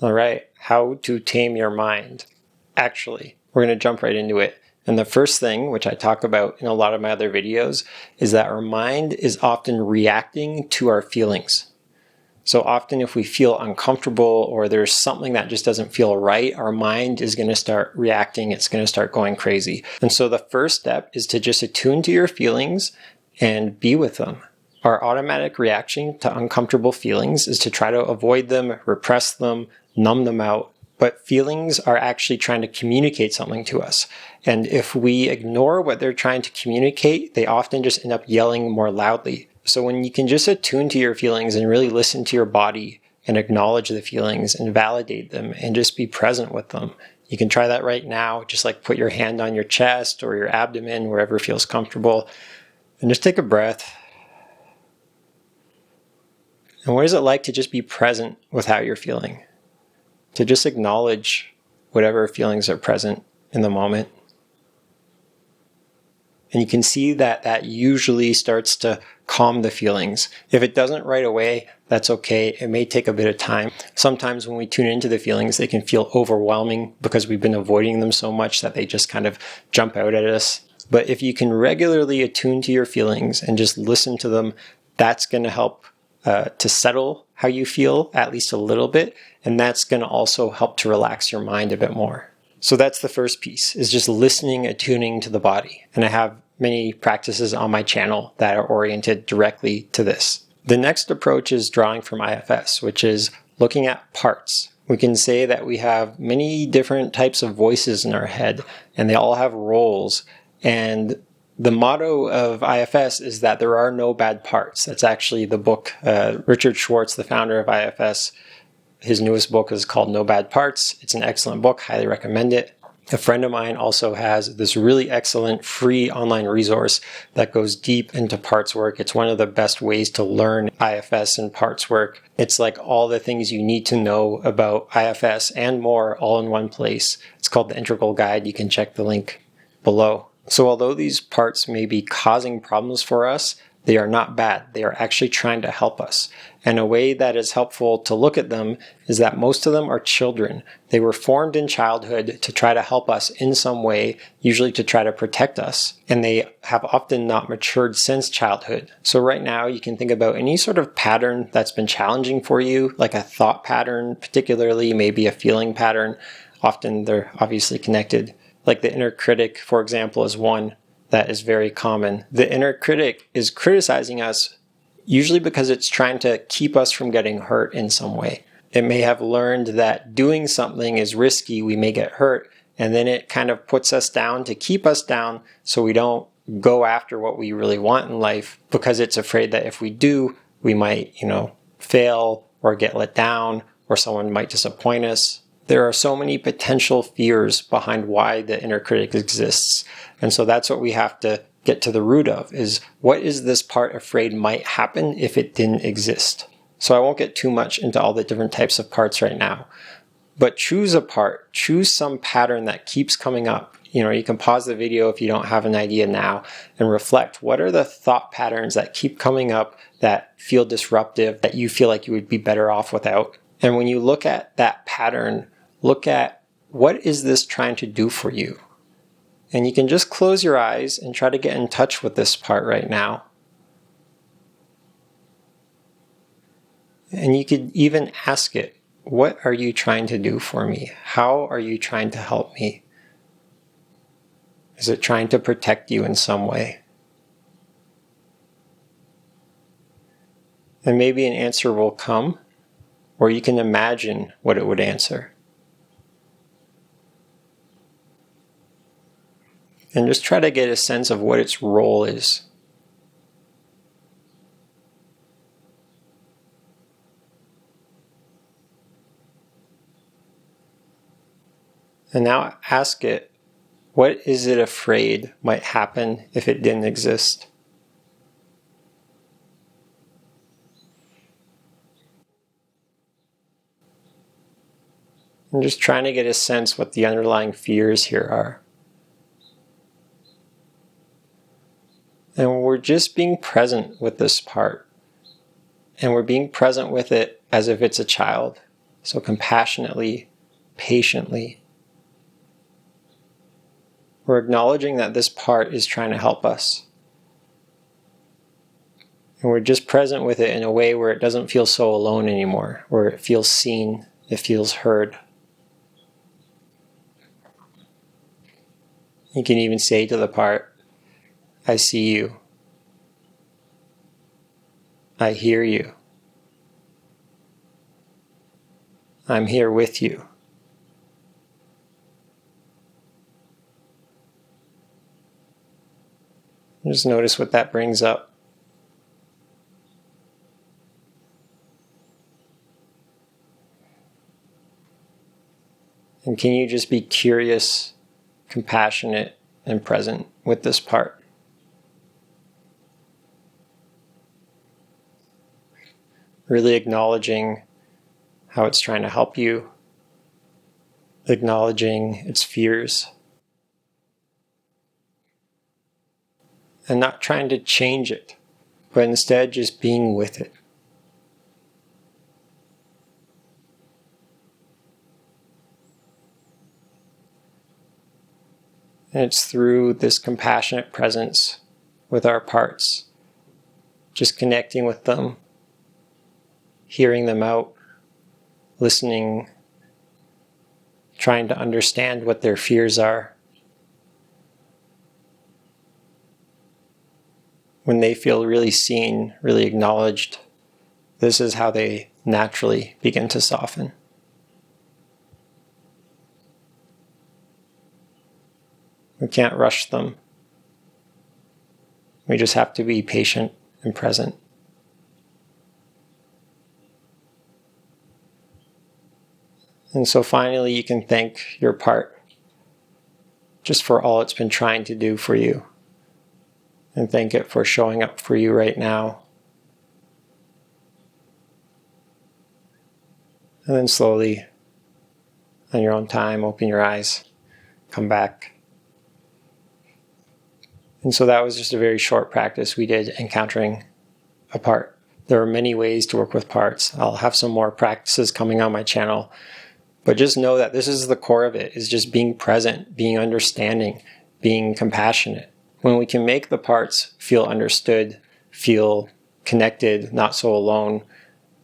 All right, how to tame your mind. Actually, we're going to jump right into it. And the first thing, which I talk about in a lot of my other videos, is that our mind is often reacting to our feelings. So often if we feel uncomfortable or there's something that just doesn't feel right, our mind is going to start reacting. It's going to start going crazy. And so the first step is to just attune to your feelings and be with them. Our automatic reaction to uncomfortable feelings is to try to avoid them, repress them, numb them out. But feelings are actually trying to communicate something to us. And if we ignore what they're trying to communicate, they often just end up yelling more loudly. So when you can just attune to your feelings and really listen to your body and acknowledge the feelings and validate them and just be present with them. You can try that right now. Just like put your hand on your chest or your abdomen, wherever feels comfortable. And just take a breath. And what is it like to just be present with how you're feeling? To just acknowledge whatever feelings are present in the moment. And you can see that that usually starts to calm the feelings. If it doesn't right away, that's okay. It may take a bit of time. Sometimes when we tune into the feelings, they can feel overwhelming because we've been avoiding them so much that they just kind of jump out at us. But if you can regularly attune to your feelings and just listen to them, that's going to help to settle how you feel at least a little bit. And that's going to also help to relax your mind a bit more. So that's the first piece, is just listening, attuning to the body. And I have many practices on my channel that are oriented directly to this. The next approach is drawing from IFS, which is looking at parts. We can say that we have many different types of voices in our head, and they all have roles. And the motto of IFS is that there are no bad parts. That's actually the book, Richard Schwartz, the founder of IFS, his newest book is called No Bad Parts. It's an excellent book, highly recommend it. A friend of mine also has this really excellent free online resource that goes deep into parts work. It's one of the best ways to learn IFS and parts work. It's like all the things you need to know about IFS and more all in one place. It's called the Integral Guide. You can check the link below. So although these parts may be causing problems for us, they are not bad. They are actually trying to help us. And a way that is helpful to look at them is that most of them are children. They were formed in childhood to try to help us in some way, usually to try to protect us. And they have often not matured since childhood. So right now you can think about any sort of pattern that's been challenging for you, like a thought pattern, particularly maybe a feeling pattern. Often they're obviously connected. Like the inner critic, for example, is one that is very common. The inner critic is criticizing us usually because it's trying to keep us from getting hurt in some way. It may have learned that doing something is risky, we may get hurt, and then it kind of puts us down to keep us down so we don't go after what we really want in life because it's afraid that if we do, we might, fail or get let down or someone might disappoint us. There are so many potential fears behind why the inner critic exists. And so that's what we have to get to the root of, is what is this part afraid might happen if it didn't exist? So I won't get too much into all the different types of parts right now, but choose a part, choose some pattern that keeps coming up. You can pause the video if you don't have an idea now and reflect. What are the thought patterns that keep coming up that feel disruptive, that you feel like you would be better off without? And when you look at that pattern, look at what is this trying to do for you? And you can just close your eyes and try to get in touch with this part right now. And you could even ask it, what are you trying to do for me? How are you trying to help me? Is it trying to protect you in some way? And maybe an answer will come, or you can imagine what it would answer. And just try to get a sense of what its role is. And now ask it, what is it afraid might happen if it didn't exist? And just trying to get a sense what the underlying fears here are. And we're just being present with this part. And we're being present with it as if it's a child. So compassionately, patiently, we're acknowledging that this part is trying to help us. And we're just present with it in a way where it doesn't feel so alone anymore, where it feels seen, it feels heard. You can even say to the part, I see you. I hear you. I'm here with you. Just notice what that brings up. And can you just be curious, compassionate, and present with this part? Really acknowledging how it's trying to help you, acknowledging its fears, and not trying to change it, but instead just being with it. And it's through this compassionate presence with our parts, just connecting with them, hearing them out, listening, trying to understand what their fears are. When they feel really seen, really acknowledged, this is how they naturally begin to soften. We can't rush them. We just have to be patient and present. And so finally, you can thank your part just for all it's been trying to do for you. And thank it for showing up for you right now. And then slowly, on your own time, open your eyes, come back. And so that was just a very short practice we did encountering a part. There are many ways to work with parts. I'll have some more practices coming on my channel. But just know that this is the core of it, is just being present, being understanding, being compassionate. When we can make the parts feel understood, feel connected, not so alone,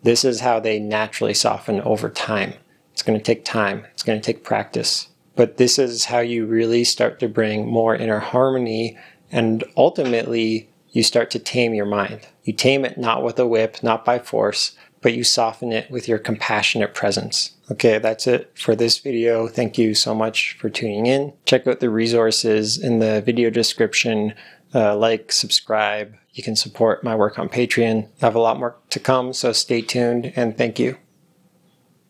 this is how they naturally soften over time. It's going to take time. It's going to take practice. But this is how you really start to bring more inner harmony, and ultimately you start to tame your mind. You tame it not with a whip, not by force, but you soften it with your compassionate presence. Okay, that's it for this video. Thank you so much for tuning in. Check out the resources in the video description. Like, subscribe. You can support my work on Patreon. I have a lot more to come, so stay tuned, and thank you.